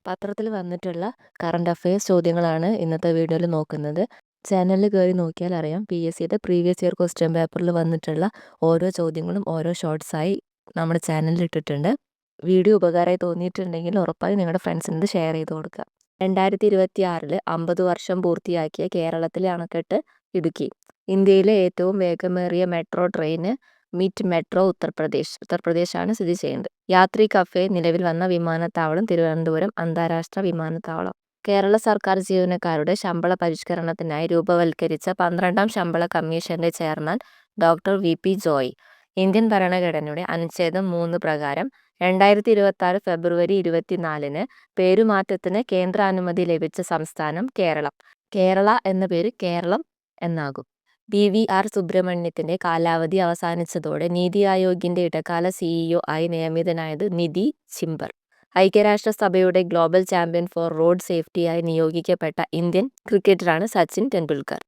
പത്രത്തിൽ വന്നിട്ടുള്ള current affairs ചോദ്യങ്ങളാണ് ഇന്നത്തെ വീഡിയോയിൽ നോക്കുന്നത്. ചാനലിൽ കയറി നോക്കിയാൽ അറിയാം, PSCയുടെ പ്രീവിയസ് ഇയർ ക്വസ്റ്റ്യൻ പേപ്പറിൽ വന്നിട്ടുള്ള ഓരോ ചോദ്യങ്ങളും ഓരോ ഷോർട്സായി നമ്മുടെ ചാനലിൽ ഇട്ടിട്ടുണ്ട്. വീഡിയോ ഉപകാരമായി തോന്നിയിട്ടുണ്ടെങ്കിൽ ഉറപ്പായും നിങ്ങളുടെ ഫ്രണ്ട്സിനോട് ഷെയർ ചെയ്ത് കൊടുക്കുക. 2026 50 വർഷം പൂർത്തിയാക്കിയ കേരളത്തിലെ അണക്കെട്ട് ഇടുക്കി. ഇന്ത്യയിലെ ഏറ്റവും വേഗമേറിയ മെട്രോ ട്രെയിന് മിറ്റ് മെട്രോ ഉത്തർപ്രദേശാണ് സ്ഥിതി ചെയ്യുന്നത്. യാത്രി കഫേ നിലവിൽ വന്ന വിമാനത്താവളം തിരുവനന്തപുരം അന്താരാഷ്ട്ര വിമാനത്താവളം. കേരള സർക്കാർ ജീവനക്കാരുടെ ശമ്പള പരിഷ്കരണത്തിനായി രൂപവൽക്കരിച്ച 12ാം ശമ്പള കമ്മീഷന്റെ chairman doctor VP Joy. Indian ഭരണഘടനയുടെ അനുച്ഛേദം 3 പ്രകാരം 2026 ഫെബ്രുവരി 24 പേരുമാറ്റത്തിന് കേന്ദ്രാനുമതി ലഭിച്ച സംസ്ഥാനം കേരളം. കേരള എന്ന പേര് കേരളം എന്നാകും. BVR സുബ്രഹ്മണ്യത്തിന്റെ കാലാവധി അവസാനിച്ചതോടെ നീതി ആയോഗിന്റെ ഇടക്കാല CEO ആയി നിയമിതനായത് നിധി ചിംബർ. ഐക്യരാഷ്ട്രസഭയുടെ ഗ്ലോബൽ ചാമ്പ്യൻ ഫോർ റോഡ് സേഫ്റ്റിയായി നിയോഗിക്കപ്പെട്ട ഇന്ത്യൻ ക്രിക്കറ്ററാണ് സച്ചിൻ ടെണ്ടുൽക്കർ.